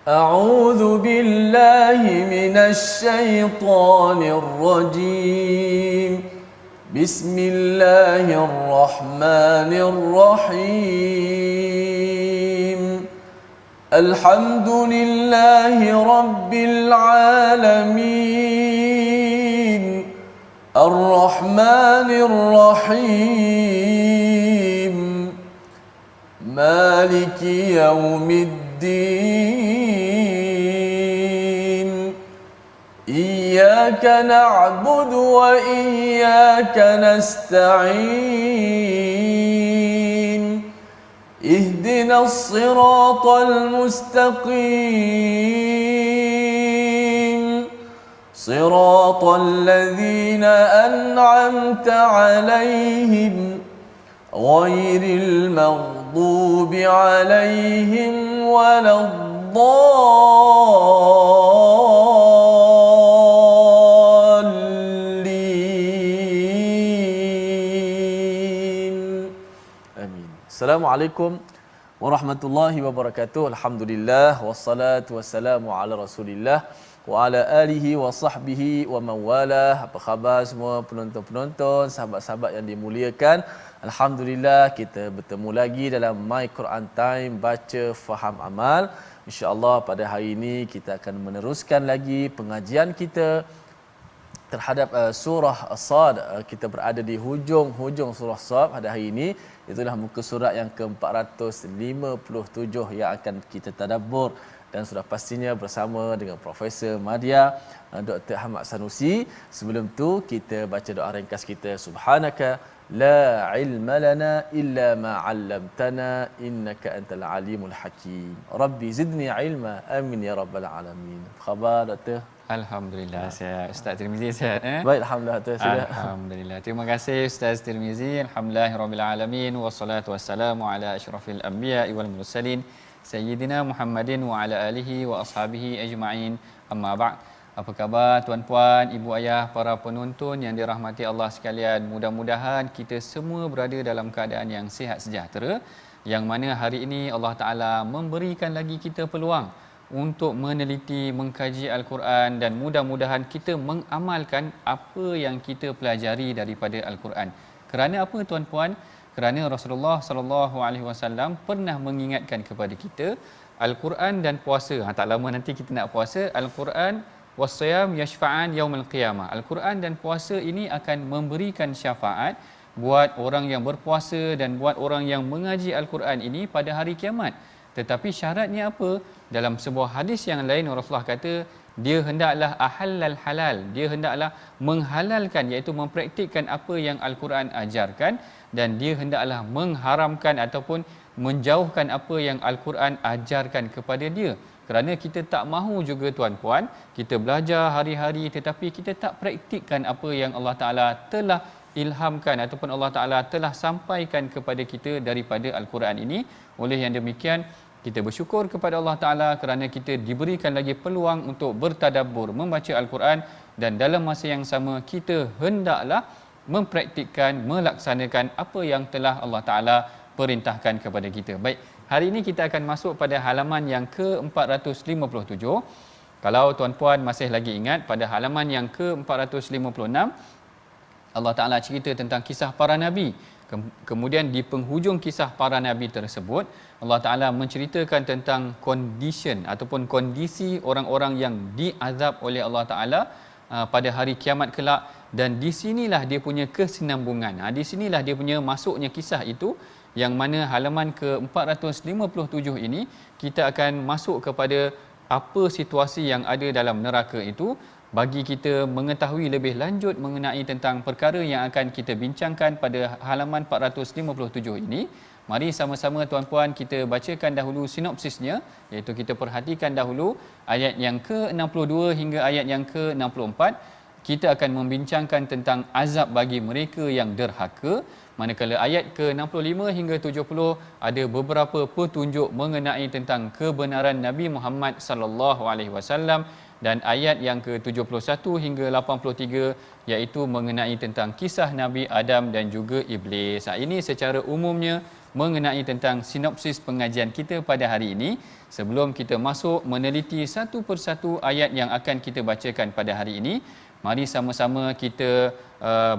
أعوذ بالله من الشيطان الرجيم بسم الله الرحمن الرحيم الحمد لله رب العالمين الرحمن الرحيم مالك يوم الدين إياك نعبد وإياك نستعين اهدنا الصراط المستقيم صراط الذين أنعمت عليهم غير المغضوب عليهم ولا الضالين آمين. Assalamualaikum warahmatullahi wabarakatuh. Alhamdulillah wassalatu wassalamu ala Rasulillah wa ala alihi wa sahbihi wa mawalah. Apa khabar semua penonton-penonton, sahabat-sahabat yang dimuliakan? Alhamdulillah kita bertemu lagi dalam My Quran Time, baca faham amal. Insya-Allah pada hari ini kita akan meneruskan lagi pengajian kita terhadap surah As-Sad. Kita berada di hujung surah As-Sad pada hari ini. Itulah muka surat yang ke-457 yang akan kita tadabbur, dan sudah pastinya bersama dengan Profesor Madya Dr. Ahmad Sanusi. Sebelum tu kita baca doa ringkas kita. Subhanaka la ilma lana illa ma 'allamtana innaka antal alimul hakim. Rabbi zidni ilma. Amin ya rabbal alamin. Khabar Doktor? Alhamdulillah, sihat. Ustaz Tirmizi sihat Baik, alhamdulillah Doktor sudah. Alhamdulillah. Terima kasih Ustaz Tirmizi. Alhamdulillahirabbil alamin wassalatu wassalamu ala asyrafil anbiya'i wal mursalin Sayyidina Muhammadin wa ala alihi wa ashabihi ajma'in. Amma ba'd. Apa khabar tuan-puan, ibu ayah, para penonton yang dirahmati Allah sekalian? Mudah-mudahan kita semua berada dalam keadaan yang sihat sejahtera, yang mana hari ini Allah Ta'ala memberikan lagi kita peluang untuk meneliti, mengkaji Al-Quran, dan mudah-mudahan kita mengamalkan apa yang kita pelajari daripada Al-Quran. Kerana apa tuan-puan? Kerana Rasulullah sallallahu alaihi wasallam pernah mengingatkan kepada kita Al-Quran dan puasa. Tak lama nanti kita nak puasa. Al-Quran was-siyam yashfa'an yaumil qiyamah. Al-Quran dan puasa ini akan memberikan syafaat buat orang yang berpuasa dan buat orang yang mengaji Al-Quran ini pada hari kiamat. Tetapi syaratnya apa? Dalam sebuah hadis yang lain Rasulullah kata dia hendaklah ahallal halal, dia hendaklah menghalalkan, iaitu mempraktikkan apa yang Al-Quran ajarkan, dan dia hendaklah mengharamkan ataupun menjauhkan apa yang Al-Quran ajarkan kepada dia. Kerana kita tak mahu juga tuan-puan, kita belajar hari-hari tetapi kita tak praktikkan apa yang Allah Ta'ala telah ilhamkan ataupun Allah Ta'ala telah sampaikan kepada kita daripada Al-Quran ini. Oleh yang demikian, kita bersyukur kepada Allah Ta'ala kerana kita diberikan lagi peluang untuk bertadabbur, membaca Al-Quran, dan dalam masa yang sama kita hendaklah mempraktikkan, melaksanakan apa yang telah Allah Ta'ala perintahkan kepada kita. Baik, hari ini kita akan masuk pada halaman yang ke-457. Kalau tuan-puan masih lagi ingat, pada halaman yang ke-456 Allah Ta'ala cerita tentang kisah para Nabi. Kemudian di penghujung kisah para Nabi tersebut, Allah Ta'ala menceritakan tentang condition ataupun kondisi orang-orang yang diazab oleh Allah Ta'ala pada hari kiamat kelak. Dan di sinilah dia punya kesinambungan. Di sinilah dia punya masuknya kisah itu, yang mana halaman ke-457 ini kita akan masuk kepada apa situasi yang ada dalam neraka itu, bagi kita mengetahui lebih lanjut mengenai tentang perkara yang akan kita bincangkan pada halaman 457 ini. Mari sama-sama tuan-puan kita bacakan dahulu sinopsisnya, iaitu kita perhatikan dahulu ayat yang ke-62 hingga ayat yang ke-64. Kita akan membincangkan tentang azab bagi mereka yang derhaka, manakala ayat ke-65 hingga 70 ada beberapa petunjuk mengenai tentang kebenaran Nabi Muhammad sallallahu alaihi wasallam, dan ayat yang ke-71 hingga 83 iaitu mengenai tentang kisah Nabi Adam dan juga Iblis. Ini secara umumnya mengenai tentang sinopsis pengajian kita pada hari ini. Sebelum kita masuk meneliti satu persatu ayat yang akan kita bacakan pada hari ini, mari sama-sama kita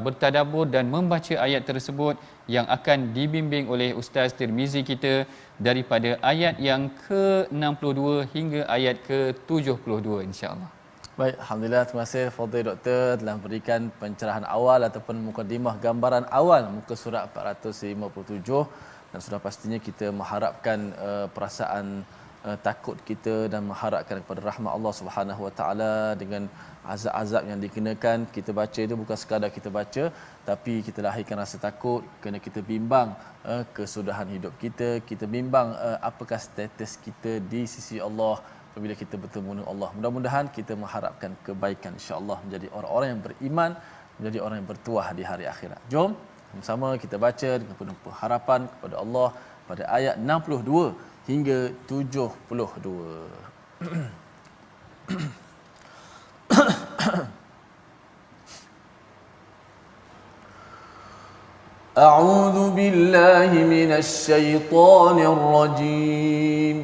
bertadabbur dan membaca ayat tersebut yang akan dibimbing oleh Ustaz Tirmizi kita daripada ayat yang ke-62 hingga ayat ke-72 insya-Allah. Baik, alhamdulillah, terima kasih Fadil Doktor telah berikan pencerahan awal ataupun mukadimah gambaran awal muka surat 457, dan sudah pastinya kita mengharapkan perasaan takut kita dan mengharapkan kepada rahmat Allah Subhanahu Wa Taala dengan azab-azab yang dikenakan. Kita baca itu bukan sekadar kita baca, tapi kita lahirkan rasa takut kerana kita bimbang kesudahan hidup kita, kita bimbang apakah status kita di sisi Allah apabila kita bertemu dengan Allah. Mudah-mudahan kita mengharapkan kebaikan, insya-Allah menjadi orang-orang yang beriman, menjadi orang yang bertuah di hari akhirat. Jom sama-sama kita baca dengan penuh harapan kepada Allah pada ayat 62 hingga 72. أعوذ بالله من الشيطان الرجيم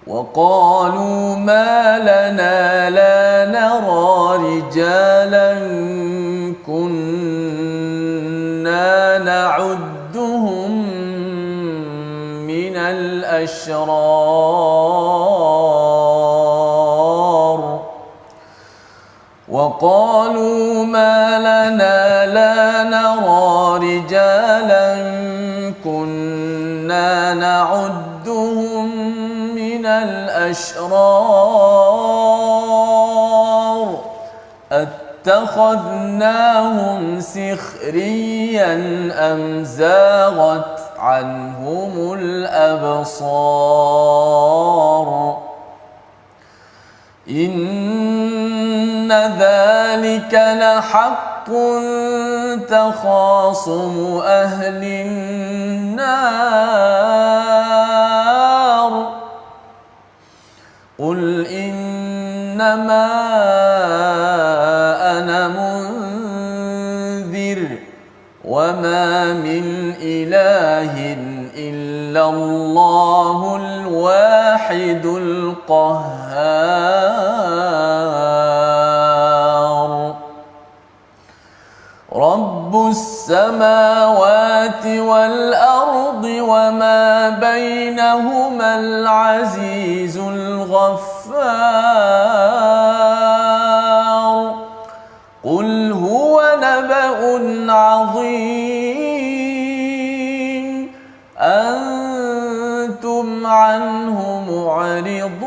وقالوا ما لنا لا نرى رجالا كنا نعدهم من الأشرار وقالوا ما لنا لا نرى رجالا كنا نعدهم من الأشرار اتخذناهم سخريا أم زاغت عنهم الأبصار إن ذلك لحق تخاصم أهل النار قل إنما أنا منذر وما من إله إلا الله الواحد القهار رب السماوات والأرض وما بينهما العزيز الغفار قل هو نبأ عظيم أنتم عنه معرضون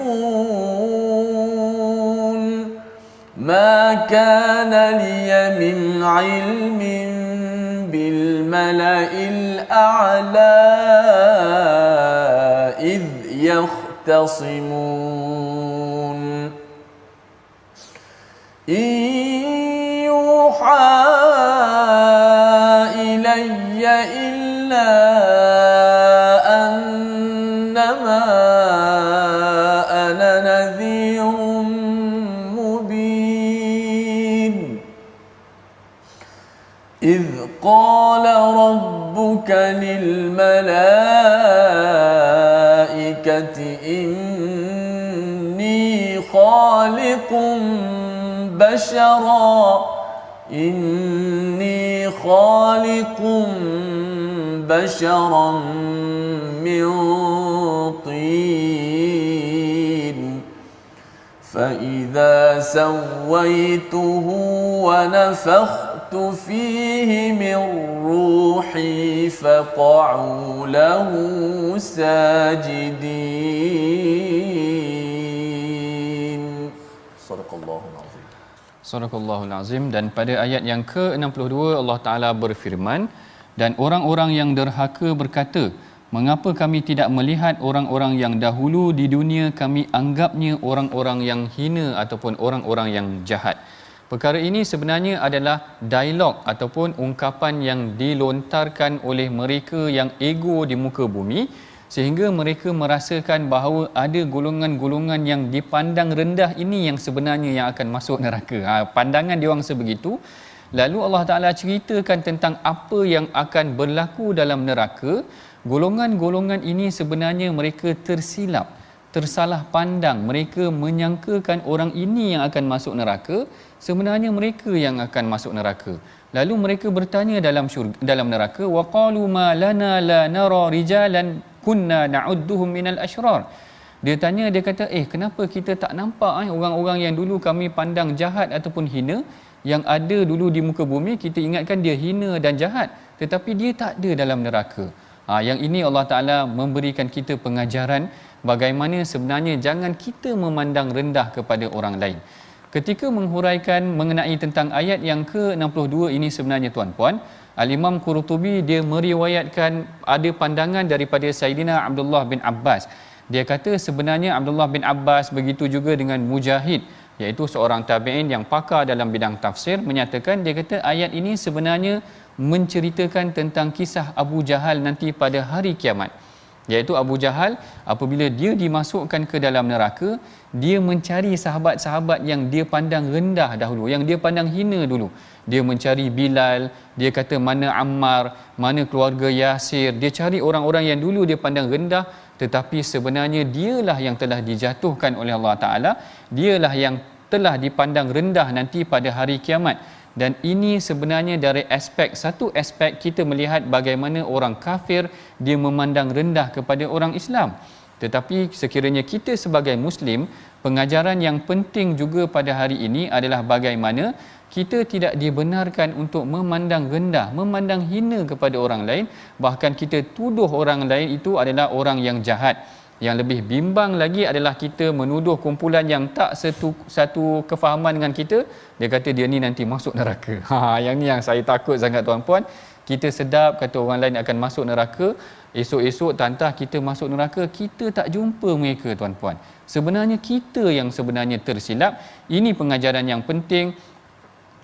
ما كان لي من علم بالملأ الأعلى إذ يختصمون إن يوحى إلي إلا أنما أنا نذير مبين إذ قال ربك للملائكة إني خالق بشرا من طين فإذا سويته ونفخت فيه من روحي فقعوا له ساجدين صدق الله العظيم. Sadaqallahul Azim. Dan pada ayat yang ke-62 Allah Ta'ala berfirman, dan orang-orang yang derhaka berkata, mengapa kami tidak melihat orang-orang yang dahulu di dunia kami anggapnya orang-orang yang hina ataupun orang-orang yang jahat. Perkara ini sebenarnya adalah dialog ataupun ungkapan yang dilontarkan oleh mereka yang ego di muka bumi sehingga mereka merasakan bahawa ada golongan-golongan yang dipandang rendah ini yang sebenarnya yang akan masuk neraka. Pandangan dia orang sebegitu. Lalu Allah Ta'ala ceritakan tentang apa yang akan berlaku dalam neraka. Golongan-golongan ini sebenarnya mereka tersilap, tersalah pandang. Mereka menyangkakan orang ini yang akan masuk neraka, sebenarnya mereka yang akan masuk neraka. Lalu mereka bertanya dalam neraka, waqalu ma lana la nara rijalan kunna na'udduhum minal ashrar. Dia tanya, dia kata, kenapa kita tak nampak orang-orang yang dulu kami pandang jahat ataupun hina, yang ada dulu di muka bumi, kita ingatkan dia hina dan jahat, tetapi dia tak ada dalam neraka. Yang ini Allah Ta'ala memberikan kita pengajaran bagaimana sebenarnya jangan kita memandang rendah kepada orang lain. Ketika menghuraikan mengenai tentang ayat yang ke-62 ini sebenarnya tuan-puan, Al-Imam Qurtubi dia meriwayatkan ada pandangan daripada Sayyidina Abdullah bin Abbas. Dia kata sebenarnya Abdullah bin Abbas begitu juga dengan Mujahid, iaitu seorang tabi'in yang pakar dalam bidang tafsir, menyatakan, dia kata ayat ini sebenarnya menceritakan tentang kisah Abu Jahal nanti pada hari kiamat. Iaitu Abu Jahal apabila dia dimasukkan ke dalam neraka, dia mencari sahabat-sahabat yang dia pandang rendah dahulu, yang dia pandang hina dulu. Dia mencari Bilal, dia kata mana Ammar, mana keluarga Yasir. Dia cari orang-orang yang dulu dia pandang rendah, tetapi sebenarnya dialah yang telah dijatuhkan oleh Allah Ta'ala. Dialah yang telah dipandang rendah nanti pada hari kiamat. Dan ini sebenarnya dari satu aspek kita melihat bagaimana orang kafir dia memandang rendah kepada orang Islam. Tetapi sekiranya kita sebagai Muslim, pengajaran yang penting juga pada hari ini adalah bagaimana kita tidak dibenarkan untuk memandang rendah, memandang hina kepada orang lain. Bahkan kita tuduh orang lain itu adalah orang yang jahat. Yang lebih bimbang lagi adalah kita menuduh kumpulan yang tak satu kefahaman dengan kita. Dia kata dia ni nanti masuk neraka. Yang ni yang saya takut sangat tuan-puan. Kita sedap kata orang lain akan masuk neraka. Esok-esok tantah kita masuk neraka, kita tak jumpa mereka tuan-puan. Sebenarnya kita yang sebenarnya tersilap. Ini pengajaran yang penting.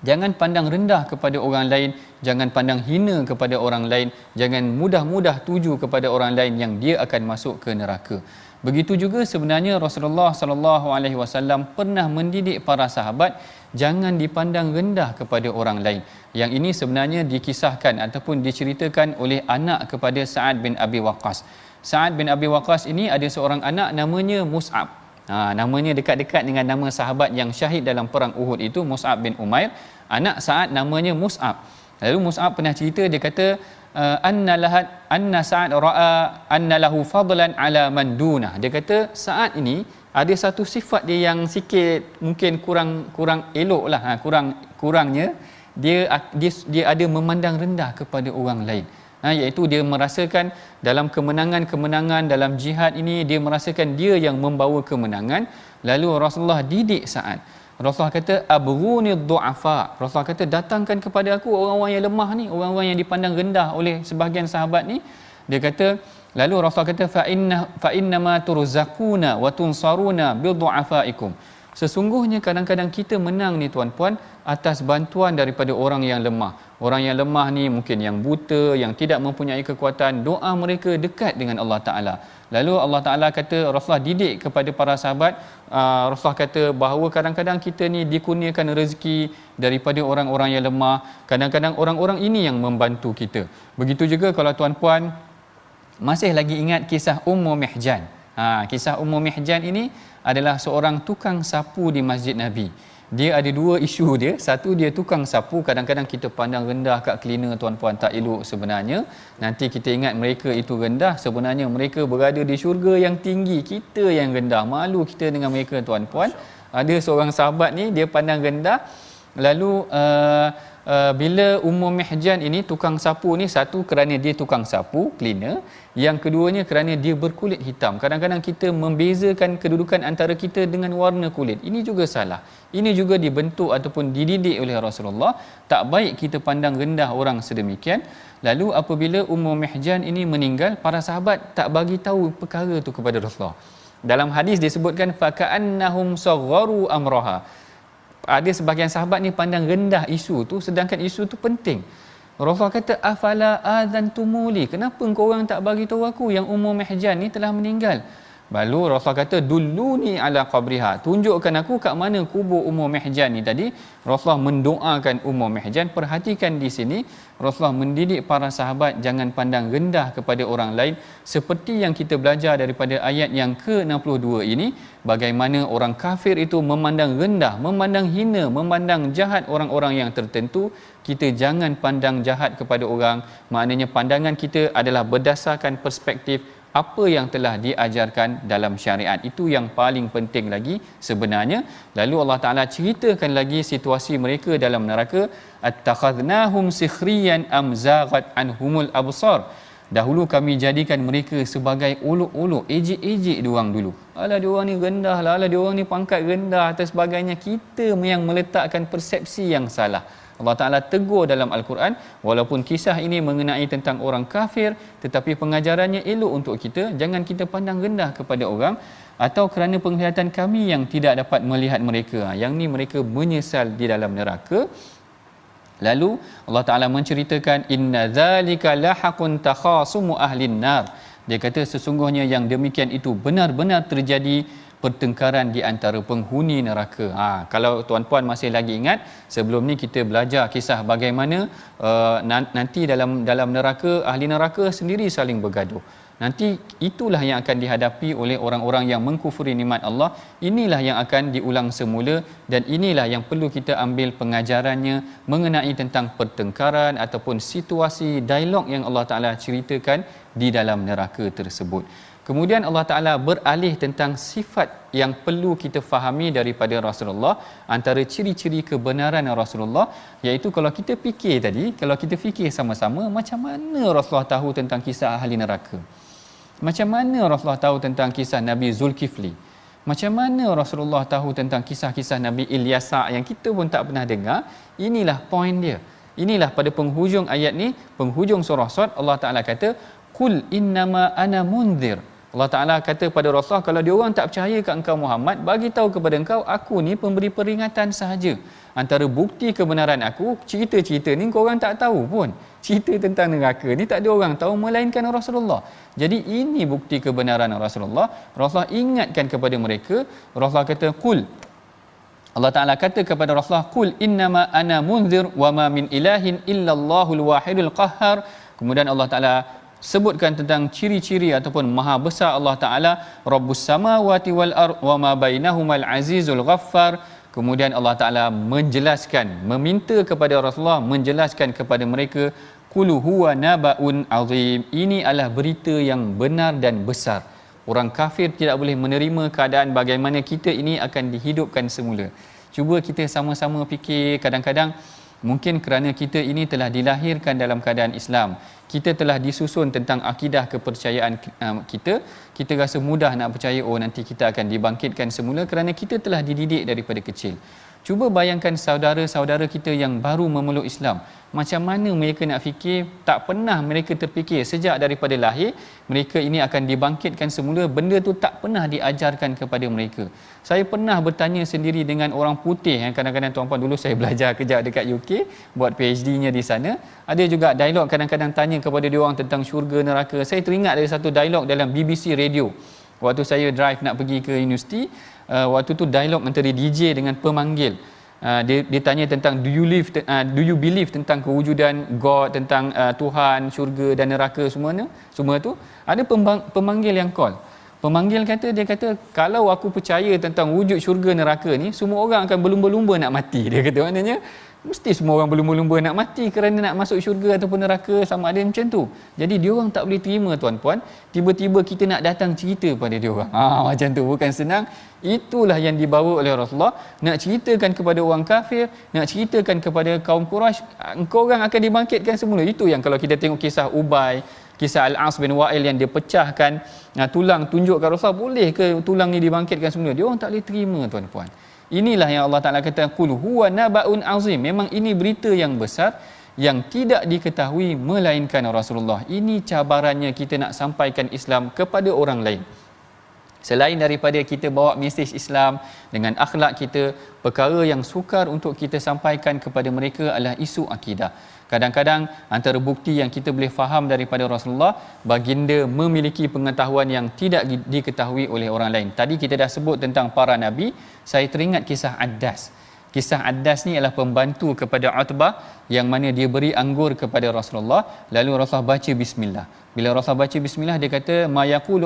Jangan pandang rendah kepada orang lain, jangan pandang hina kepada orang lain, jangan mudah-mudah tuju kepada orang lain yang dia akan masuk ke neraka. Begitu juga sebenarnya Rasulullah sallallahu alaihi wasallam pernah mendidik para sahabat jangan dipandang rendah kepada orang lain. Yang ini sebenarnya dikisahkan ataupun diceritakan oleh anak kepada Sa'ad bin Abi Waqqas. Sa'ad bin Abi Waqqas ini ada seorang anak namanya Mus'ab. Namanya dekat-dekat dengan nama sahabat yang syahid dalam perang Uhud itu, Mus'ab bin Umair. Anak Sa'ad namanya Mus'ab. Lalu Mus'ab pernah cerita, dia kata anna Sa'ad ra'a anna lahu fadlan ala man dunah. Dia kata Sa'ad ini ada satu sifat dia yang sikit mungkin kurang eloklah, kurangnya dia ada memandang rendah kepada orang lain. Iaitu dia merasakan dalam kemenangan-kemenangan dalam jihad ini, dia merasakan dia yang membawa kemenangan. Lalu Rasulullah didik Sa'ad. Rasulullah kata abghuni du'afa. Rasulullah kata datangkan kepada aku orang-orang yang lemah ni, orang-orang yang dipandang rendah oleh sebahagian sahabat ni. Dia kata, lalu Rasulullah kata fa inna ma turzaquna wa tunsaruna bi du'afaikum. Sesungguhnya kadang-kadang kita menang ni tuan-puan atas bantuan daripada orang yang lemah. Orang yang lemah ni mungkin yang buta, yang tidak mempunyai kekuatan, doa mereka dekat dengan Allah Ta'ala. Lalu Allah Ta'ala kata, Rasulullah didik kepada para sahabat, Rasulullah kata bahawa kadang-kadang kita ni dikurniakan rezeki daripada orang-orang yang lemah. Kadang-kadang orang-orang ini yang membantu kita. Begitu juga kalau tuan-puan masih lagi ingat kisah Ummu Mihjan. Kisah Ummu Mihjan ini adalah seorang tukang sapu di Masjid Nabi. Dia ada dua isu dia. Satu, dia tukang sapu. Kadang-kadang kita pandang rendah kat cleaner tuan-puan, tak elok sebenarnya. Nanti kita ingat mereka itu rendah, sebenarnya mereka berada di syurga yang tinggi. Kita yang rendah. Malu kita dengan mereka tuan-puan. Ada seorang sahabat ni dia pandang rendah. Lalu bila Ummu Mihjan ini tukang sapu ni, satu kerana dia tukang sapu, cleaner. Yang keduanya kerana dia berkulit hitam. Kadang-kadang kita membezakan kedudukan antara kita dengan warna kulit. Ini juga salah. Ini juga dibentuk ataupun dididik oleh Rasulullah. Tak baik kita pandang rendah orang sedemikian. Lalu apabila Ummu Mihjan ini meninggal, para sahabat tak bagi tahu perkara itu kepada Rasulullah. Dalam hadis disebutkan faka'annahum sagharu amraha. Ada sebahagian sahabat ni pandang rendah isu tu, sedangkan isu tu penting. Rasulullah kata afala adzantumuli, kenapa engkau orang tak bagi tahu aku yang Ummu Mihjan ni telah meninggal? Lalu Rasulullah kata dulluni ala qabriha, tunjukkan aku kat mana kubur Ummu Mihjan ni tadi. Rasulullah mendoakan Ummu Mihjan. Perhatikan di sini Rasulullah mendidik para sahabat jangan pandang rendah kepada orang lain, seperti yang kita belajar daripada ayat yang ke-62 ini, bagaimana orang kafir itu memandang rendah, memandang hina, memandang jahat orang-orang yang tertentu. Kita jangan pandang jahat kepada orang, maknanya pandangan kita adalah berdasarkan perspektif apa yang telah diajarkan dalam syariat. Itu yang paling penting lagi sebenarnya. Lalu Allah Ta'ala ceritakan lagi situasi mereka dalam neraka. Attakhadnahum sikhriyan am zaghat anhumul absar. Dahulu kami jadikan mereka sebagai uluk-uluk, ejek-ejek diorang dulu. Alah diorang ni rendah lah, alah diorang ni pangkat rendah dan sebagainya. Kita yang meletakkan persepsi yang salah. Allah Ta'ala tegur dalam Al-Quran, walaupun kisah ini mengenai tentang orang kafir, tetapi pengajarannya elok untuk kita. Jangan kita pandang rendah kepada orang, atau kerana penglihatan kami yang tidak dapat melihat mereka. Yang ni mereka menyesal di dalam neraka. Lalu Allah Ta'ala menceritakan, inna zalika lahaqun takhasumu ahlin nar. Dia kata sesungguhnya yang demikian itu benar-benar terjadi pertengkaran di antara penghuni neraka. Kalau tuan-puan masih lagi ingat, sebelum ni kita belajar kisah bagaimana nanti dalam neraka, ahli neraka sendiri saling bergaduh. Nanti itulah yang akan dihadapi oleh orang-orang yang mengkufuri nikmat Allah. Inilah yang akan diulang semula, dan inilah yang perlu kita ambil pengajarannya mengenai tentang pertengkaran ataupun situasi dialog yang Allah Ta'ala ceritakan di dalam neraka tersebut. Kemudian Allah Ta'ala beralih tentang sifat yang perlu kita fahami daripada Rasulullah. Antara ciri-ciri kebenaran Rasulullah, iaitu kalau kita fikir tadi, kalau kita fikir sama-sama, macam mana Rasulullah tahu tentang kisah ahli neraka? Macam mana Rasulullah tahu tentang kisah Nabi Zulkifli? Macam mana Rasulullah tahu tentang kisah-kisah Nabi Ilyasa yang kita pun tak pernah dengar? Inilah poin dia. Inilah pada penghujung ayat ni, penghujung surah Sad, Allah Ta'ala kata, Qul innama ana munzir. Allah Ta'ala kata pada Rasulullah, kalau dia orang tak percaya kat engkau Muhammad, bagi tahu kepada engkau, aku ni pemberi peringatan sahaja. Antara bukti kebenaran aku, cerita-cerita ni kau orang tak tahu pun. Cerita tentang neraka ni tak ada orang tahu melainkan Rasulullah. Jadi ini bukti kebenaran Rasulullah. Rasulullah ingatkan kepada mereka. Rasulullah kata, Qul. Allah Ta'ala kata kepada Rasulullah, Qul innama ana munzir wa ma min ilahin illallahul wahidul qahhar. Kemudian Allah Ta'ala sebutkan tentang ciri-ciri ataupun maha besar Allah Ta'ala, Rabbus samawati wal ard wa ma bainahumal azizul ghaffar. Kemudian Allah Ta'ala menjelaskan, meminta kepada Rasulullah menjelaskan kepada mereka, Qul huwa naba'un azim. Ini adalah berita yang benar dan besar. Orang kafir tidak boleh menerima keadaan bagaimana kita ini akan dihidupkan semula. Cuba kita sama-sama fikir, kadang-kadang mungkin kerana kita ini telah dilahirkan dalam keadaan Islam, kita telah disusun tentang akidah kepercayaan kita rasa mudah nak percaya, oh nanti kita akan dibangkitkan semula, kerana kita telah dididik daripada kecil. Cuba bayangkan saudara-saudara kita yang baru memeluk Islam, macam mana mereka nak fikir? Tak pernah mereka terfikir sejak daripada lahir mereka ini akan dibangkitkan semula. Benda tu tak pernah diajarkan kepada mereka. Saya pernah bertanya sendiri dengan orang putih yang kadang-kadang tuan-puan, dulu saya belajar kejap dekat UK, buat PhD-nya di sana. Ada juga dialog kadang-kadang tanya kepada dia orang tentang syurga neraka. Saya teringat ada satu dialog dalam BBC Radio. Waktu saya drive nak pergi ke universiti, waktu tu dialog antara DJ dengan pemanggil. Dia tanya tentang do you believe tentang kewujudan God, tentang Tuhan, syurga dan neraka semua tu. Ada pemanggil yang call. Pemanggil dia kata kalau aku percaya tentang wujud syurga neraka ni, semua orang akan berlumba-lumba nak mati. Dia kata maknanya mesti semua orang berlumba-lumba nak mati kerana nak masuk syurga ataupun neraka, sama ada macam tu. Jadi dia orang tak boleh terima tuan-puan, tiba-tiba kita nak datang cerita pada dia orang. Macam tu bukan senang. Itulah yang dibawa oleh Rasulullah, nak ceritakan kepada orang kafir, nak ceritakan kepada kaum Quraisy, engkau orang akan dibangkitkan semula. Itu yang kalau kita tengok kisah Ubay, kisah Al-As bin Wa'il yang dia pecahkan tulang, tunjuk kat Rasulullah, boleh ke tulang ni dibangkitkan semula? Dia orang tak boleh terima tuan-puan. Inilah yang Allah Ta'ala kata, Qul huwa naba'un azim. Memang ini berita yang besar yang tidak diketahui melainkan Rasulullah. Ini cabarannya kita nak sampaikan Islam kepada orang lain. Selain daripada kita bawa mesej Islam dengan akhlak kita, perkara yang sukar untuk kita sampaikan kepada mereka adalah isu akidah. Kadang-kadang antara bukti yang kita boleh faham daripada Rasulullah, baginda memiliki pengetahuan yang tidak diketahui oleh orang lain. Tadi kita dah sebut tentang para nabi, saya teringat kisah Addas. Kisah Addas ni adalah pembantu kepada Utbah yang mana dia beri anggur kepada Rasulullah, lalu Rasulullah baca bismillah. Bila Rasulullah baca bismillah, dia kata ma yaqulu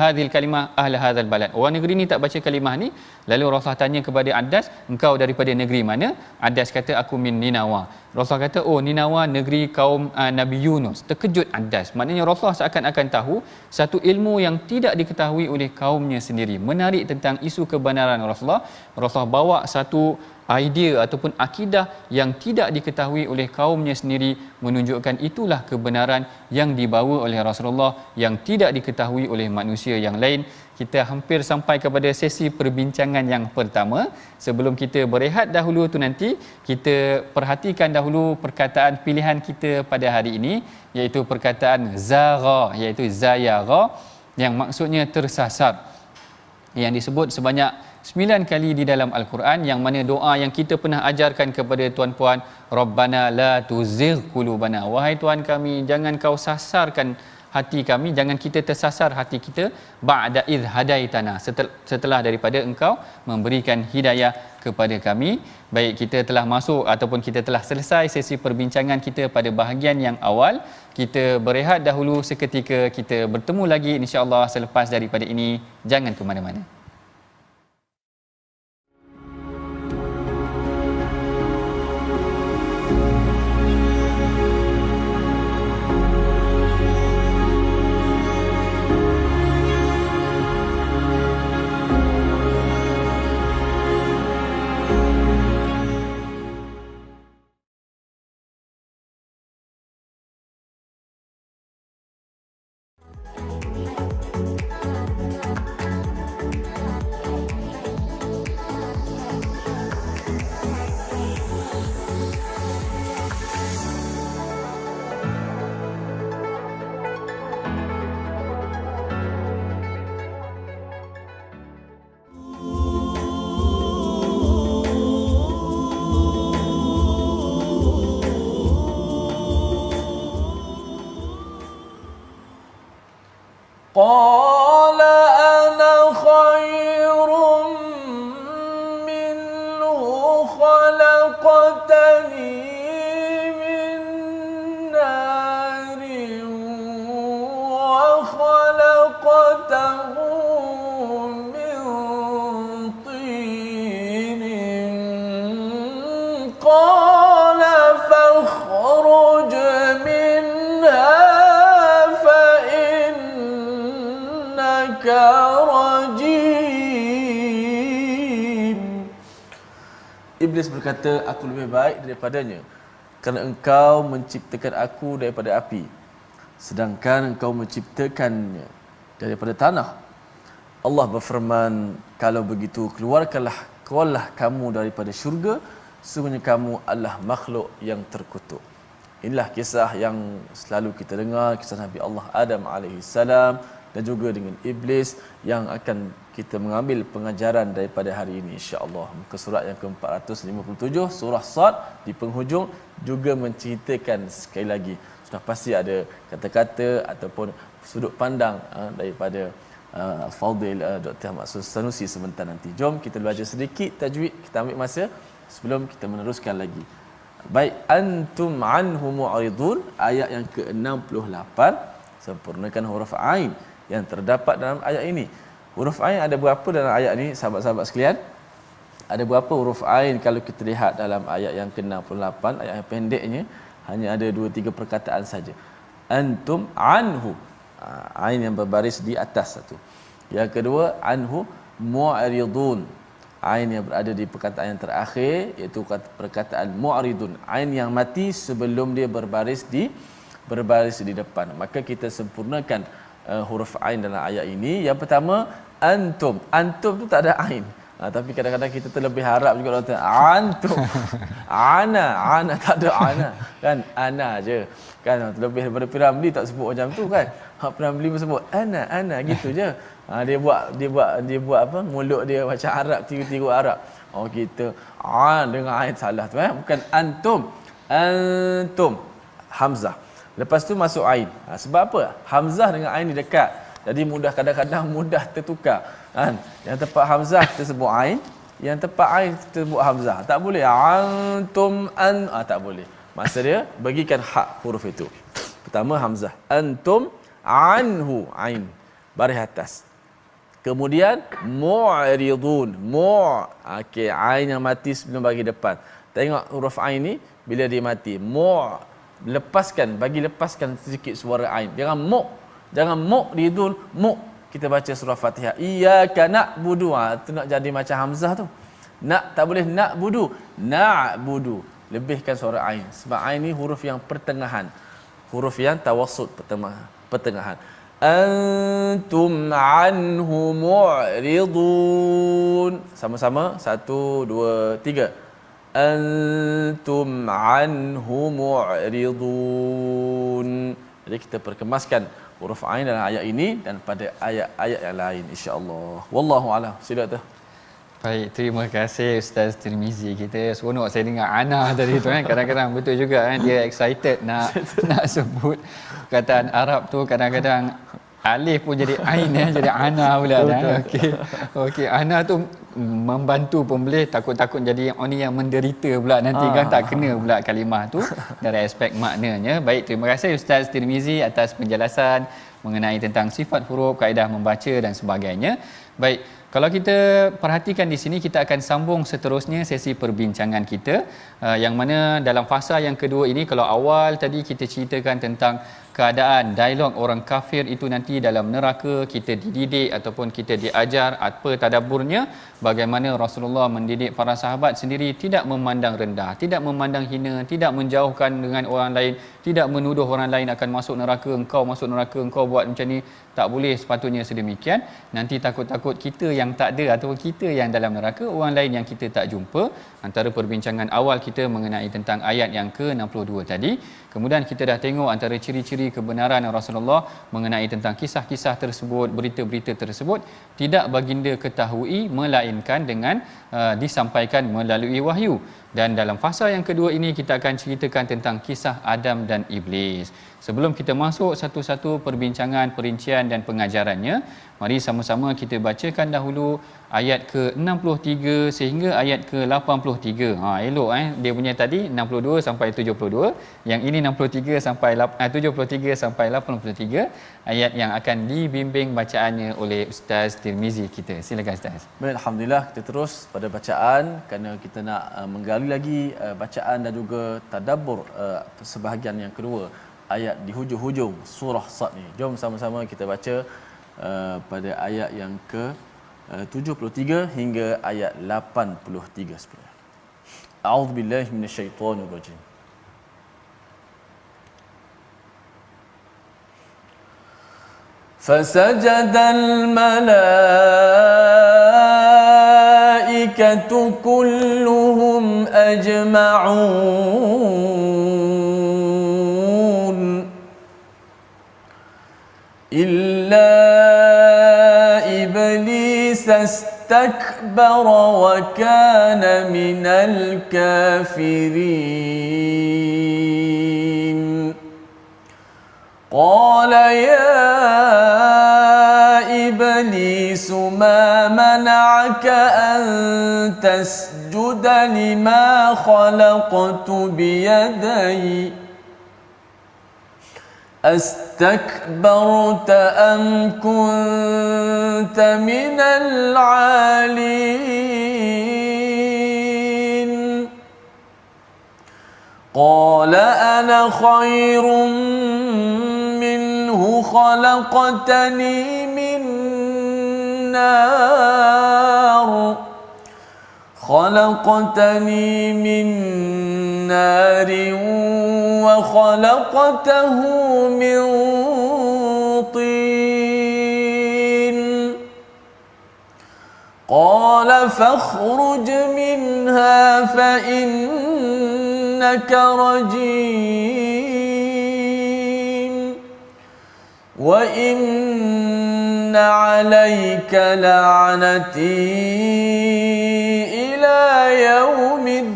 hadhil kalimah ahli hadzal balad. Orang negeri ni tak baca kalimah ni. Lalu Rasulullah tanya kepada Addas, engkau daripada negeri mana? Addas kata aku min Ninawa. Rasulullah kata oh Ninawa negeri kaum Nabi Yunus. Terkejut Addas. Maknanya Rasulullah seakan-akan tahu satu ilmu yang tidak diketahui oleh kaumnya sendiri. Menarik tentang isu kebenaran Rasulullah. Rasulullah bawa satu idea ataupun akidah yang tidak diketahui oleh kaumnya sendiri, menunjukkan itulah kebenaran yang dibawa oleh Rasulullah yang tidak diketahui oleh manusia yang lain. Kita hampir sampai kepada sesi perbincangan yang pertama. Sebelum kita berehat dahulu tu nanti, kita perhatikan dahulu perkataan pilihan kita pada hari ini, iaitu perkataan zara, iaitu zayara, yang maksudnya tersasar, yang disebut sebanyak 9 kali di dalam Al-Quran, yang mana doa yang kita pernah ajarkan kepada tuan-puan, Rabbana la tuzigh qulubana, wahai Tuhan kami, jangan kau sasarkan hati kami, jangan kita tersasar hati kita, ba'da idh hadaitana, setelah daripada engkau memberikan hidayah kepada kami. Baik, kita telah masuk ataupun kita telah selesai sesi perbincangan kita pada bahagian yang awal. Kita berehat dahulu seketika, kita bertemu lagi insya-Allah selepas daripada ini. Jangan ke mana-mana. قال أنا خير منه خلقتني من نار وخلقته من طين قال فاخرج منها rajim. Iblis berkata, aku lebih baik daripadanya, kerana engkau menciptakan aku daripada api, sedangkan engkau menciptakannya daripada tanah. Allah berfirman, kalau begitu keluarlah kamu daripada syurga, sesungguhnya kamu adalah makhluk yang terkutuk. Inilah kisah yang selalu kita dengar, kisah Nabi Allah Adam alaihissalam, dan juga dengan iblis, yang akan kita mengambil pengajaran daripada hari ini insya-Allah. Muka surat yang ke-457 surah Sad di penghujung juga menceritakan sekali lagi, sudah pasti ada kata-kata ataupun sudut pandang daripada Al-Fadhil Dr. Maksud Sanusi sebentar nanti. Jom kita belajar sedikit tajwid, kita ambil masa sebelum kita meneruskan lagi. Baik, antum anhu mu'ridun, ayat yang ke-68, sempurnakan huruf ain yang terdapat dalam ayat ini. Huruf ain ada berapa dalam ayat ini sahabat-sahabat sekalian? Ada berapa huruf ain kalau kita lihat dalam ayat yang ke-68, ayat yang pendeknya hanya ada 2-3 perkataan saja. Antum anhu, ain yang berbaris di atas satu. Yang kedua anhu mu'ridun, ain yang berada di perkataan yang terakhir iaitu perkataan mu'ridun, ain yang mati sebelum dia berbaris di depan. Maka kita sempurnakan huruf ain dalam ayat ini. Yang pertama antum, antum tu tak ada ain, tapi kadang-kadang kita terlebih harap juga kata antum. Ana tak ada ana kan, ana je kan, terlebih daripada Piramli tak sebut macam tu kan. Piramli pun sebut ana gitu je. Dia buat apa, mulut dia macam Arab, tiru-tiru Arab. Oh kita dengan ain salah tu bukan antum. Antum. Hamzah. Lepas tu masuk ain. Sebab apa? Hamzah dengan ain ni dekat. Jadi kadang-kadang mudah tertukar. Kan? Yang tepat hamzah kita sebut ain, yang tepat ain kita sebut hamzah. Tak boleh. Antum tak boleh. Maksud dia bagikan hak huruf itu. Pertama hamzah. Antum anhu ain baris atas. Kemudian mu'ridun. Okey, ain yang mati sebelum bagi depan. Tengok huruf ain ni bila dia mati. Lepaskan sedikit suara ain. Jangan ridun kita baca surah Fatihah. Iyyaka na'budu. Tu nak jadi macam hamzah tu. Tak boleh na'budu. Na'budu. Lebihkan suara ain. Sebab ain ni huruf yang pertengahan. Huruf yang tawassut pertengahan. Antum anhu mu'ridun. Sama-sama. 1, 2, 3. Antum anhu mu'ridun. Jadi kita perkemaskan huruf ain dalam ayat ini dan pada ayat-ayat yang lain, insya-Allah. Wallahu a'lam. Sila tu. Baik, terima kasih Ustaz Tirmizi. Kita seronok saya dengar Ana tadi tu kan. Kadang-kadang betul juga kan, dia excited nak sebut kataan Arab tu, kadang-kadang alif pun jadi ain jadi ana pula dah. Okey, ana tu membantu pembeli, takut-takut jadi orang yang menderita pula nanti kan, tak kena pula kalimah tu dari aspek maknanya. Baik, terima kasih Ustaz Tirmizi atas penjelasan mengenai tentang sifat huruf, kaedah membaca dan sebagainya. Baik, kalau kita perhatikan di sini, kita akan sambung seterusnya sesi perbincangan kita, yang mana dalam fasa yang kedua ini, kalau awal tadi kita ceritakan tentang keadaan dialog orang kafir itu nanti dalam neraka, kita dididik ataupun kita diajar apa tadabburnya, bagaimana Rasulullah mendidik para sahabat sendiri tidak memandang rendah, tidak memandang hina, tidak menjauhkan dengan orang lain, tidak menuduh orang lain akan masuk neraka, engkau masuk neraka, engkau buat macam ni. Tak boleh sepatutnya sedemikian. Nanti takut-takut kita yang tak ada ataupun kita yang dalam neraka, orang lain yang kita tak jumpa. Antara perbincangan awal kita mengenai tentang ayat yang ke-62 tadi. Kemudian kita dah tengok antara ciri-ciri kebenaran Rasulullah mengenai tentang kisah-kisah tersebut, berita-berita tersebut tidak baginda ketahui melainkan dengan disampaikan melalui wahyu. Dan dalam fasa yang kedua ini kita akan ceritakan tentang kisah Adam dan Iblis. Sebelum kita masuk satu-satu perbincangan, perincian dan pengajarannya, mari sama-sama kita bacakan dahulu ayat ke-63 sehingga ayat ke-83. Elok dia punya tadi 62 sampai 72, yang ini 63 sampai 73 sampai 83, ayat yang akan dibimbing bacaannya oleh Ustaz Tirmizi kita. Silakan Ustaz. Baik, alhamdulillah, kita terus pada bacaan kerana kita nak menggali lagi bacaan dan juga tadabbur sebahagian yang kedua ayat di hujung-hujung surah Sad ni. Jom sama-sama kita baca pada ayat yang ke 73 hingga ayat 83 sebenarnya. A'udzubillahi minasyaitonirrajim. فسجد الملائكة كلهم أجمعون إلا إبليس استكبر وكان من الكافرين قال يا إبليس ما منعك أن تسجد لما خلقت بيدي أستكبرت أم كنت من العالين قال أنا خير منه خلقتني من نار وخلقته من طين قال فاخرج منها فإنك رجيم وإن عليك لعنتي إلى يوم الدين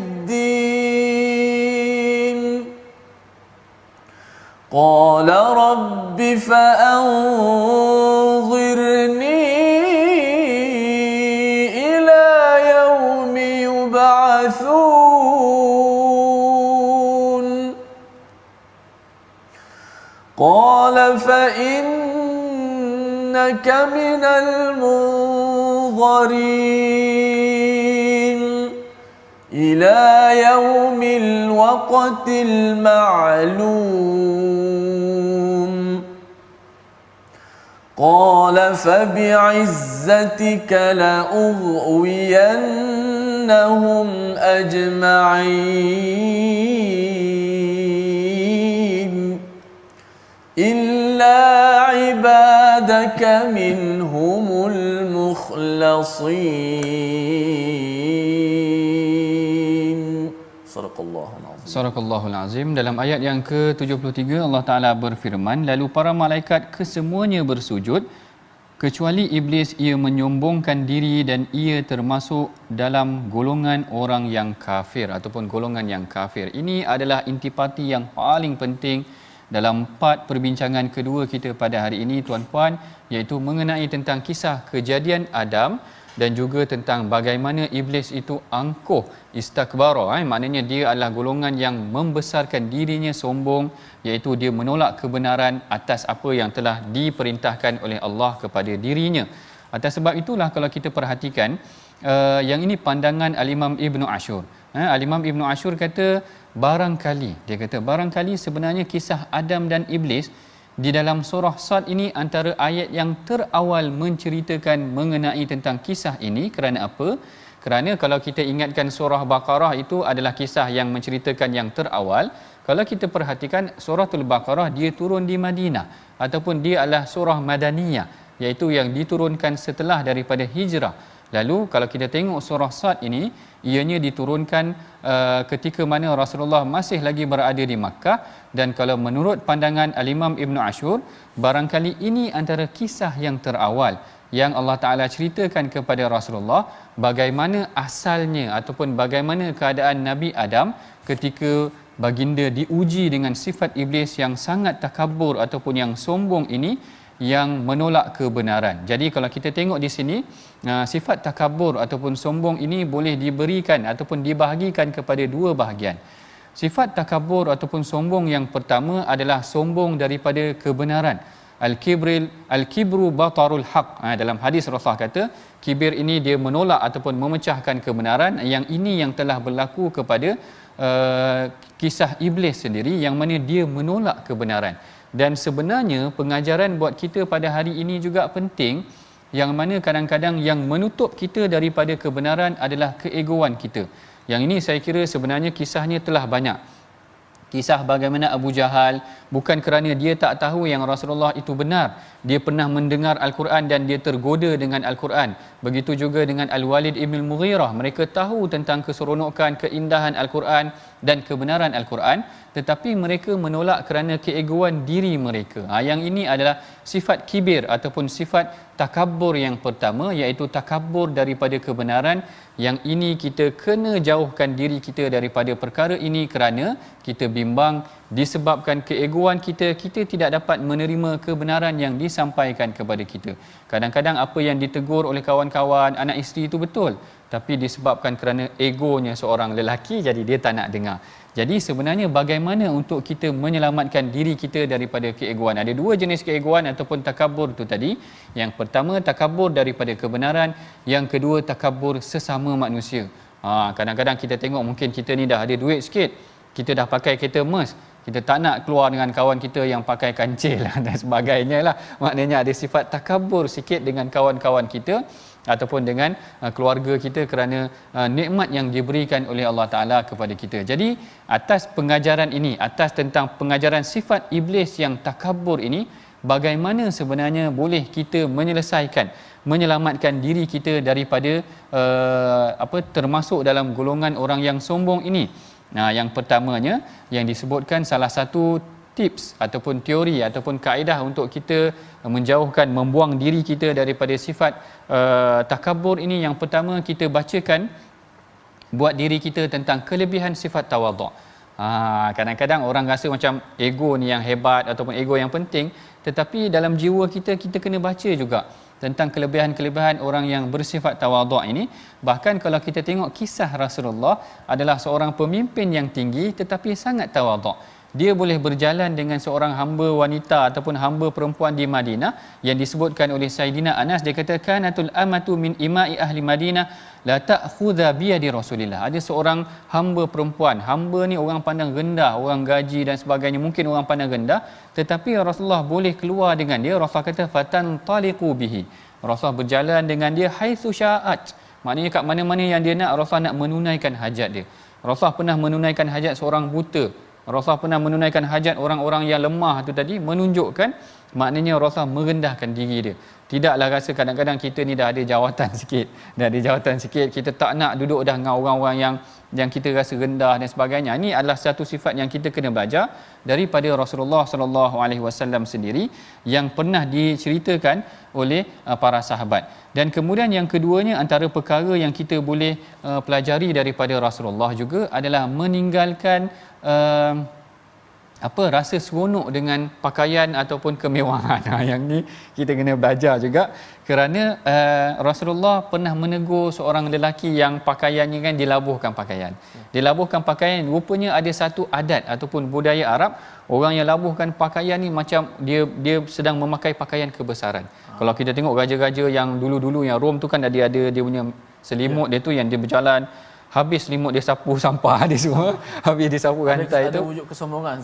qala rabbi fa'anzirni ila yaumi yub'atsun qala fa innaka minal munzirin ila yaumil waqtil ma'lum qala fabi'izzatika la'ughwiyannahum ajma'in illa 'ibadaka minhumul mukhlasin. Sadaqallahul Azim. Dalam ayat yang ke-73 Allah Ta'ala berfirman, lalu para malaikat kesemuanya bersujud kecuali iblis, ia menyombongkan diri dan ia termasuk dalam golongan orang yang kafir ataupun golongan yang kafir. Ini adalah intipati yang paling penting dalam part perbincangan kedua kita pada hari ini tuan-puan, iaitu mengenai tentang kisah kejadian Adam dan juga tentang bagaimana iblis itu angkuh, istakbara, maknanya dia adalah golongan yang membesarkan dirinya, sombong, iaitu dia menolak kebenaran atas apa yang telah diperintahkan oleh Allah kepada dirinya. Atas sebab itulah kalau kita perhatikan yang ini pandangan Al-Imam Ibn Ashur. Al-Imam Ibn Ashur kata barangkali sebenarnya kisah Adam dan Iblis di dalam surah Sad ini antara ayat yang terawal menceritakan mengenai tentang kisah ini. Kerana apa? Kerana kalau kita ingatkan surah Baqarah itu adalah kisah yang menceritakan yang terawal. Kalau kita perhatikan suratul Baqarah, dia turun di Madinah ataupun dia adalah surah Madaniyah, iaitu yang diturunkan setelah daripada hijrah. Lalu kalau kita tengok surah Sad ini, ianya diturunkan ketika mana Rasulullah masih lagi berada di Makkah. Dan kalau menurut pandangan Al-Imam Ibn Ashur, barangkali ini antara kisah yang terawal yang Allah Ta'ala ceritakan kepada Rasulullah, bagaimana asalnya ataupun bagaimana keadaan Nabi Adam ketika baginda diuji dengan sifat iblis yang sangat takabur ataupun yang sombong ini, yang menolak kebenaran. Jadi kalau kita tengok di sini, sifat takabur ataupun sombong ini boleh diberikan ataupun dibahagikan kepada dua bahagian. Sifat takabur ataupun sombong yang pertama adalah sombong daripada kebenaran. Al-kibru batarul haq. Dalam hadis Rasulullah kata, kibir ini dia menolak ataupun memecahkan kebenaran. Yang ini yang telah berlaku kepada kisah iblis sendiri, yang mana dia menolak kebenaran. Dan sebenarnya pengajaran buat kita pada hari ini juga penting, yang mana kadang-kadang yang menutup kita daripada kebenaran adalah keegoan kita. Yang ini saya kira sebenarnya kisahnya telah banyak. Kisah bagaimana Abu Jahal, bukan kerana dia tak tahu yang Rasulullah itu benar, dia pernah mendengar Al-Quran dan dia tergoda dengan Al-Quran. Begitu juga dengan Al-Walid Ibn Al-Mughirah, mereka tahu tentang keseronokan, keindahan Al-Quran dan kebenaran Al-Quran, tetapi mereka menolak kerana keegoan diri mereka. Yang ini adalah sifat kibir ataupun sifat takabur yang pertama, iaitu takabur daripada kebenaran. Yang ini kita kena jauhkan diri kita daripada perkara ini, kerana kita bimbang disebabkan keegoan kita, kita tidak dapat menerima kebenaran yang disampaikan kepada kita. Kadang-kadang apa yang ditegur oleh kawan-kawan, anak isteri itu betul, tapi disebabkan kerana egonya seorang lelaki, jadi dia tak nak dengar. Jadi sebenarnya bagaimana untuk kita menyelamatkan diri kita daripada keegoan? Ada dua jenis keegoan ataupun takabur itu tadi. Yang pertama takabur daripada kebenaran, yang kedua takabur sesama manusia. Kadang-kadang kita tengok mungkin kita ni dah ada duit sikit, kita dah pakai kereta Merc, kita tak nak keluar dengan kawan kita yang pakai kancil dan sebagainya lah. Maknanya ada sifat takabur sikit dengan kawan-kawan kita ataupun dengan keluarga kita kerana nikmat yang diberikan oleh Allah Ta'ala kepada kita. Jadi atas pengajaran ini, atas tentang pengajaran sifat iblis yang takabur ini, bagaimana sebenarnya boleh kita menyelamatkan diri kita daripada termasuk dalam golongan orang yang sombong ini. Yang pertamanya yang disebutkan, salah satu tips ataupun teori ataupun kaedah untuk kita menjauhkan, membuang diri kita daripada sifat takabur ini, yang pertama kita bacakan buat diri kita tentang kelebihan sifat tawaduk. Kadang-kadang orang rasa macam ego ni yang hebat ataupun ego yang penting, tetapi dalam jiwa kita, kita kena baca juga tentang kelebihan-kelebihan orang yang bersifat tawaduk ini. Bahkan kalau kita tengok kisah Rasulullah, adalah seorang pemimpin yang tinggi tetapi sangat tawaduk. Dia boleh berjalan dengan seorang hamba wanita ataupun hamba perempuan di Madinah yang disebutkan oleh Sayyidina Anas. Dia kata, kanatul amatu min imai ahli Madinah la ta'khudha biyadi Rasulillah. Ada seorang hamba perempuan, hamba ni orang pandang rendah, orang gaji dan sebagainya, mungkin orang pandang rendah, tetapi Rasulullah boleh keluar dengan dia. Rasulullah kata fatan taliqu bihi. Rasulullah berjalan dengan dia haitsu sya'at. Maknanya kat mana-mana yang dia nak, Rasulullah nak menunaikan hajat dia. Rasulullah pernah menunaikan hajat seorang buta. Rasulullah pernah menunaikan hajat orang-orang yang lemah tu tadi, menunjukkan maknanya Rasulullah merendahkan diri dia. Tidaklah rasa kadang-kadang kita ni dah ada jawatan sikit, kita tak nak duduk dah dengan orang-orang yang kita rasa rendah dan sebagainya. Ini adalah satu sifat yang kita kena belajar daripada Rasulullah sallallahu alaihi wasallam sendiri yang pernah diceritakan oleh para sahabat. Dan kemudian yang keduanya, antara perkara yang kita boleh pelajari daripada Rasulullah juga adalah meninggalkan rasa seronok dengan pakaian ataupun kemewahan. Yang ni kita kena belajar juga, kerana Rasulullah pernah menegur seorang lelaki yang pakaiannya kan dilabuhkan pakaian. Dilabuhkan pakaian, rupanya ada satu adat ataupun budaya Arab, orang yang labuhkan pakaian ni macam dia sedang memakai pakaian kebesaran. Kalau kita tengok raja-raja yang dulu-dulu yang Rom tu kan dia ada dia punya selimut dia tu yang dia berjalan, habis selimut dia sapu sampah dia semua, habis dia sapu rantai tu. Ada wujud kesombongan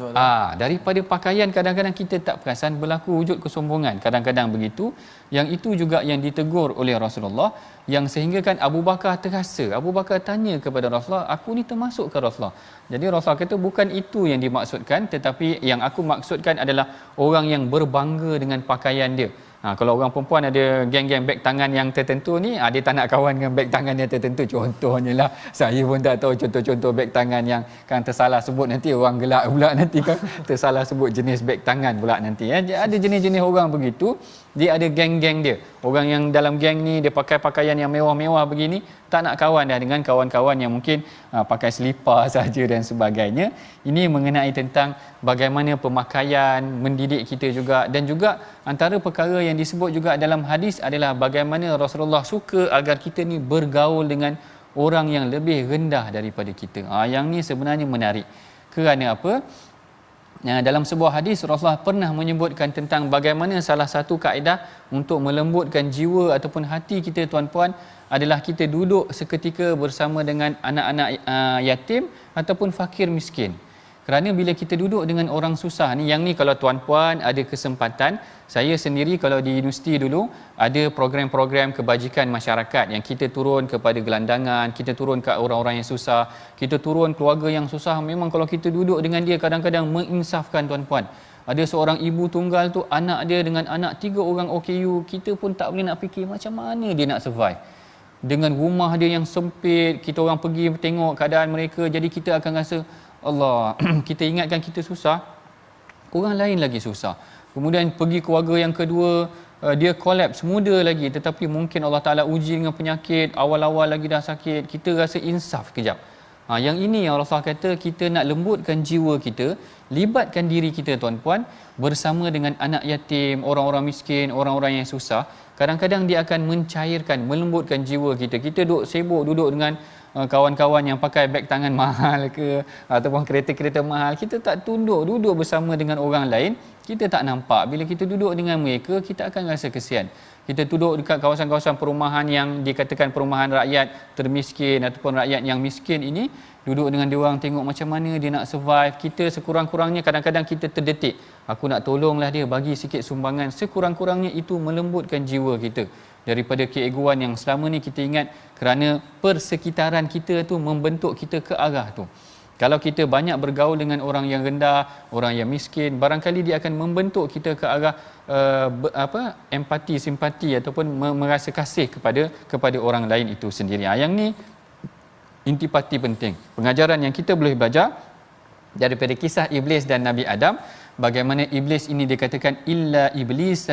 daripada pakaian kadang-kadang kita tak perasan berlaku wujud kesombongan. Kadang-kadang begitu. Yang itu juga yang ditegur oleh Rasulullah, yang sehingga kan Abu Bakar terasa. Abu Bakar tanya kepada Rasulullah, aku ni termasuk ke Rasulullah? Jadi Rasulullah kata bukan itu yang dimaksudkan, tetapi yang aku maksudkan adalah orang yang berbangga dengan pakaian dia. Kalau orang perempuan ada geng-geng beg tangan yang tertentu ni, dia tak nak kawan dengan beg tangan yang tertentu. Contohnya lah, saya pun tak tahu contoh-contoh beg tangan yang kan tersalah sebut, nanti orang gelak pula nanti kan tersalah sebut jenis beg tangan pula nanti. Ada jenis-jenis orang begitu, dia ada geng-geng dia. Orang yang dalam geng ni dia pakai pakaian yang mewah-mewah begini, tak nak kawan dah dengan kawan-kawan yang mungkin pakai selipar saja dan sebagainya. Ini mengenai tentang bagaimana pemakaian mendidik kita juga, dan juga antara perkara yang disebut juga dalam hadis adalah bagaimana Rasulullah suka agar kita ni bergaul dengan orang yang lebih rendah daripada kita. Yang ni sebenarnya menarik. Kerana apa? Dalam sebuah hadis Rasulullah pernah menyebutkan tentang bagaimana salah satu kaedah untuk melembutkan jiwa ataupun hati kita, tuan-puan, adalah kita duduk seketika bersama dengan anak-anak yatim ataupun fakir miskin. Kerana bila kita duduk dengan orang susah ni, yang ni kalau tuan-puan ada kesempatan, saya sendiri kalau di universiti dulu ada program-program kebajikan masyarakat yang kita turun kepada gelandangan, kita turun ke orang-orang yang susah, kita turun keluarga yang susah. Memang kalau kita duduk dengan dia kadang-kadang menginsafkan, tuan-puan. Ada seorang ibu tunggal tu, anak dia dengan anak 3 orang OKU, kita pun tak boleh nak fikir macam mana dia nak survive. Dengan rumah dia yang sempit, kita orang pergi tengok keadaan mereka, jadi kita akan rasa Allah, kita ingatkan kita susah, orang lain lagi susah. Kemudian pergi keluarga yang kedua, dia kolaps muda lagi, tetapi mungkin Allah Ta'ala uji dengan penyakit, awal-awal lagi dah sakit, kita rasa insaf kejap. Yang ini yang Allah kata, kita nak lembutkan jiwa kita, libatkan diri kita, tuan-puan, bersama dengan anak yatim, orang-orang miskin, orang-orang yang susah. Kadang-kadang dia akan mencairkan, melembutkan jiwa kita. Kita sibuk duduk dengan kawan-kawan yang pakai beg tangan mahal ke ataupun kereta-kereta mahal, kita tak duduk bersama dengan orang lain, kita tak nampak. Bila kita duduk dengan mereka, kita akan rasa kesian. Kita duduk dekat kawasan-kawasan perumahan yang dikatakan perumahan rakyat termiskin ataupun rakyat yang miskin ini, duduk dengan dia orang, tengok macam mana dia nak survive. Kita sekurang-kurangnya kadang-kadang kita terdetik, aku nak tolonglah dia, bagi sikit sumbangan. Sekurang-kurangnya itu melembutkan jiwa kita daripada keegoan yang selama ni kita ingat kerana persekitaran kita tu membentuk kita ke arah tu. Kalau kita banyak bergaul dengan orang yang rendah, orang yang miskin, barangkali dia akan membentuk kita ke arah empati, simpati ataupun merasa kasih kepada orang lain itu sendiri. Yang ni intipati penting. Pengajaran yang kita boleh belajar daripada kisah Iblis dan Nabi Adam, bagaimana Iblis ini dikatakan illa iblis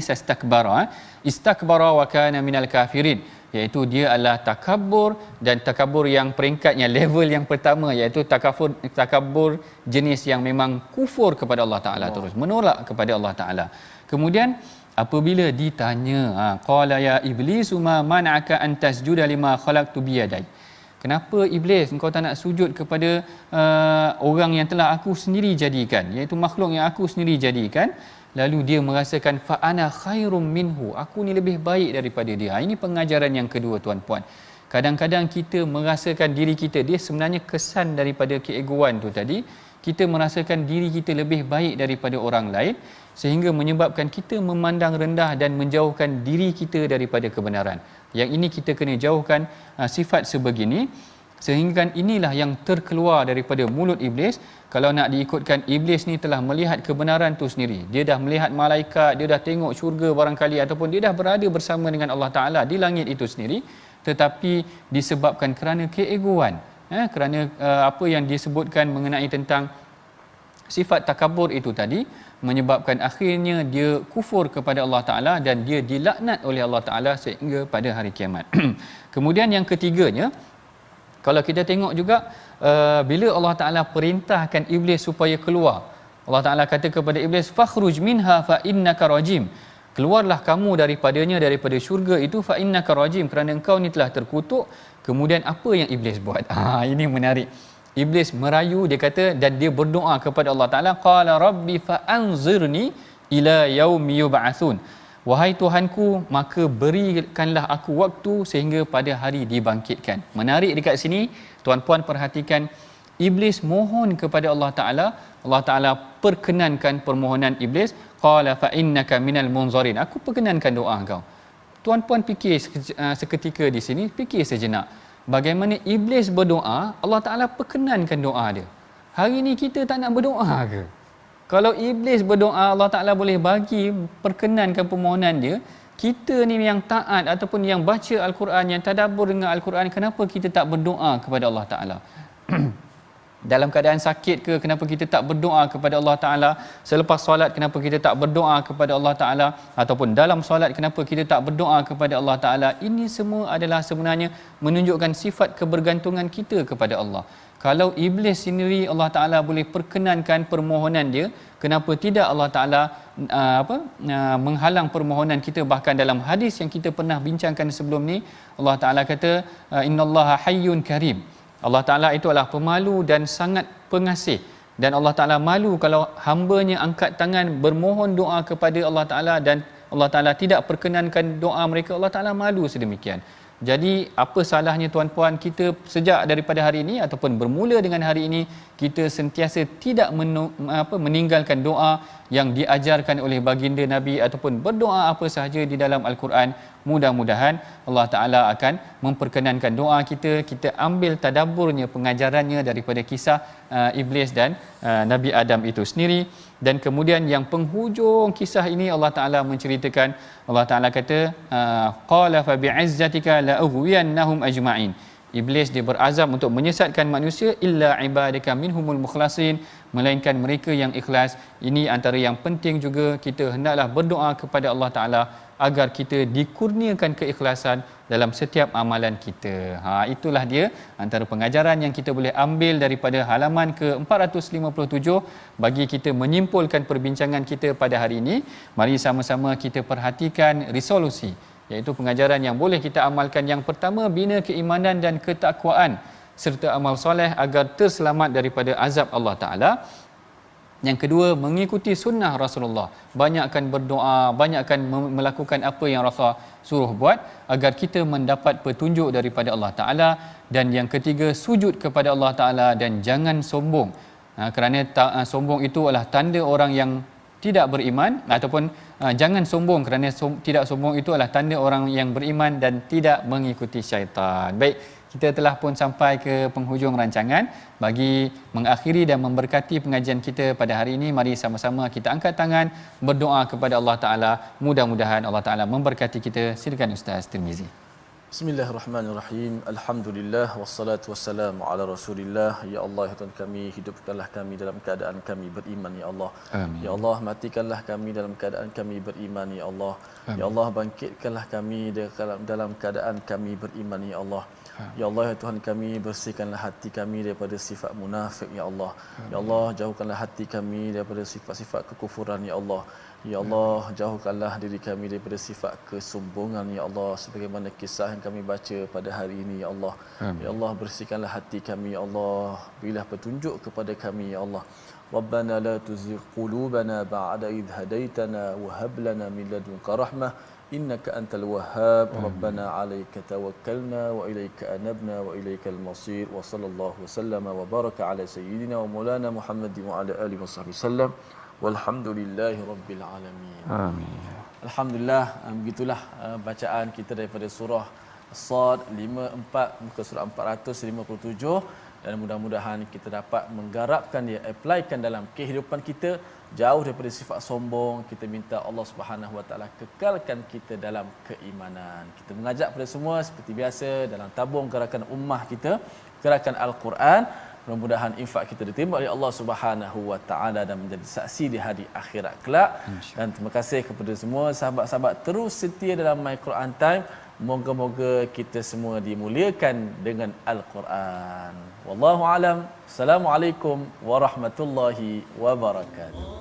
astakbara wa kana minal kafirin. iaitu dia adalah takabur, dan takabur yang peringkatnya level yang pertama iaitu takabur jenis yang memang kufur kepada Allah Taala, terus menolak kepada Allah Taala. Kemudian apabila ditanya, qala ya iblis ma man'aka an tasjuda lima khalaqtu biyadai, kenapa iblis engkau tak nak sujud kepada orang yang telah aku sendiri jadikan, iaitu makhluk yang aku sendiri jadikan? Lalu dia merasakan fa ana khairum minhu, aku ni lebih baik daripada dia. Ini pengajaran yang kedua, tuan-puan. Kadang-kadang kita merasakan diri kita, dia sebenarnya kesan daripada keegoan tu tadi, kita merasakan diri kita lebih baik daripada orang lain, sehingga menyebabkan kita memandang rendah dan menjauhkan diri kita daripada kebenaran. Yang ini kita kena jauhkan sifat sebegini, sehingga inilah yang terkeluar daripada mulut iblis. Kalau nak diikutkan, iblis ni telah melihat kebenaran tu sendiri. Dia dah melihat malaikat, dia dah tengok syurga barangkali, ataupun dia dah berada bersama dengan Allah Ta'ala di langit itu sendiri. Tetapi disebabkan kerana keegoan, kerana apa yang disebutkan mengenai tentang sifat takabur itu tadi, menyebabkan akhirnya dia kufur kepada Allah Ta'ala dan dia dilaknat oleh Allah Ta'ala sehingga pada hari kiamat. Kemudian yang ketiganya, kalau kita tengok juga, bila Allah Ta'ala perintahkan iblis supaya keluar, Allah Ta'ala kata kepada iblis, fakhruj minha fa innaka rajim, keluarlah kamu daripadanya, daripada syurga itu, fa innaka rajim, kerana engkau ni telah terkutuk. Kemudian apa yang iblis buat? Ini menarik. Iblis merayu, dia kata, dan dia berdoa kepada Allah Ta'ala, qala rabbi fa anzirni ila yaumi yub'atsun, wahai Tuhanku, maka berikanlah aku waktu sehingga pada hari dibangkitkan. Menarik dekat sini, tuan-puan perhatikan, iblis mohon kepada Allah Ta'ala, Allah Ta'ala perkenankan permohonan iblis, qala fa innaka minal munzarin, aku perkenankan doa kau. Tuan-puan fikir seketika di sini, fikir sejenak, bagaimana iblis berdoa, Allah Ta'ala perkenankan doa dia. Hari ni kita tak nak berdoa ke? Kalau iblis berdoa, Allah Ta'ala boleh bagi, perkenankan permohonan dia. Kita ni yang taat ataupun yang baca Al-Quran, yang tadabbur dengan Al-Quran, kenapa kita tak berdoa kepada Allah Ta'ala? Dalam keadaan sakit ke, kenapa kita tak berdoa kepada Allah Ta'ala? Selepas solat, kenapa kita tak berdoa kepada Allah Ta'ala? Ataupun dalam solat, kenapa kita tak berdoa kepada Allah Ta'ala? Ini semua adalah sebenarnya menunjukkan sifat kebergantungan kita kepada Allah. Kalau iblis sendiri Allah Ta'ala boleh perkenankan permohonan dia, kenapa tidak Allah Ta'ala menghalang permohonan kita? Bahkan dalam hadis yang kita pernah bincangkan sebelum ni, Allah Ta'ala kata, innallaha hayyun karim, Allah Ta'ala itu adalah pemalu dan sangat pengasih. Dan Allah Ta'ala malu kalau hambanya angkat tangan bermohon doa kepada Allah Ta'ala dan Allah Ta'ala tidak perkenankan doa mereka, Allah Ta'ala malu sedemikian. Jadi apa salahnya tuan-puan, kita sejak daripada hari ini ataupun bermula dengan hari ini, kita sentiasa tidak meninggalkan doa yang diajarkan oleh baginda Nabi ataupun berdoa apa sahaja di dalam Al-Quran. Mudah-mudahan Allah Ta'ala akan memperkenankan doa kita. Kita ambil tadabburnya, pengajarannya daripada kisah Iblis dan Nabi Adam itu sendiri. Dan kemudian yang penghujung kisah ini Allah Ta'ala menceritakan, Allah Ta'ala kata, qala fa bi'izzatika la ughwiyannahum ajma'in, iblis dia berazam untuk menyesatkan manusia, illa ibadaka minhumul mukhlasin, melainkan mereka yang ikhlas. Ini antara yang penting juga, kita hendaklah berdoa kepada Allah Ta'ala agar kita dikurniakan keikhlasan dalam setiap amalan kita. Itulah dia antara pengajaran yang kita boleh ambil daripada halaman ke-457 bagi kita menyimpulkan perbincangan kita pada hari ini. Mari sama-sama kita perhatikan resolusi, iaitu pengajaran yang boleh kita amalkan. Yang pertama, bina keimanan dan ketakwaan serta amal soleh agar terselamat daripada azab Allah Ta'ala. Yang kedua, mengikuti sunnah Rasulullah, banyakkan berdoa, banyakkan melakukan apa yang Rasul suruh buat agar kita mendapat petunjuk daripada Allah Ta'ala. Dan yang ketiga, sujud kepada Allah Ta'ala dan jangan sombong, kerana sombong itu adalah tanda orang yang tidak beriman, ataupun jangan sombong kerana tidak sombong itu adalah tanda orang yang beriman dan tidak mengikuti syaitan. Baik, kita telah pun sampai ke penghujung rancangan. Bagi mengakhiri dan memberkati pengajian kita pada hari ini, mari sama-sama kita angkat tangan berdoa kepada Allah Ta'ala. Mudah-mudahan Allah Ta'ala memberkati kita. Silakan Ustaz Tirmizi. Bismillahirrahmanirrahim. Alhamdulillah wassalatu wassalamu ala Rasulillah. Ya Allah, ya Tuhan kami, hidupkanlah kami dalam keadaan kami beriman ya Allah. Amin. Ya Allah, matikanlah kami dalam keadaan kami beriman ya Allah. Amin. Ya Allah, bangkitkanlah kami dalam keadaan kami beriman ya Allah. Ya Allah, ya Tuhan kami, bersihkanlah hati kami daripada sifat munafik ya Allah. Ya Allah, jauhkanlah hati kami daripada sifat-sifat kekufuran ya Allah. Ya Allah, jauhkanlah diri kami daripada sifat kesombongan ya Allah, sebagaimana kisah yang kami baca pada hari ini ya Allah. Amin. Ya Allah, bersihkanlah hati kami ya Allah, berilah petunjuk kepada kami ya Allah. Rabbana la tuzigh qulubana ba'da idh hadaitana wa hab lana min ladunka rahmah innaka antal wahhab. Rabbana 'alaika tawakkalna wa ilaika anabna wa ilaikal masir. Wa sallallahu wasallama wa baraka ala sayyidina wa maulana Muhammadin wa ala alihi wasahbihi sallam. Walhamdulillahi rabbil alamin. Amin. Alhamdulillah, begitulah bacaan kita daripada surah As-Sad 54 muka surah 457, dan mudah-mudahan kita dapat menggarapkan dia, applykan dalam kehidupan kita, jauh daripada sifat sombong. Kita minta Allah Subhanahu Wa Taala kekalkan kita dalam keimanan. Kita mengajak pada semua seperti biasa dalam tabung gerakan ummah kita, gerakan Al-Quran. Mudah-mudahan infak kita diterima oleh Allah Subhanahu Wa Taala dan menjadi saksi di hari akhirat kelak. Dan terima kasih kepada semua sahabat-sahabat terus setia dalam My Quran Time. Moga-moga kita semua dimuliakan dengan Al-Quran. Wallahu alam. Assalamualaikum warahmatullahi wabarakatuh.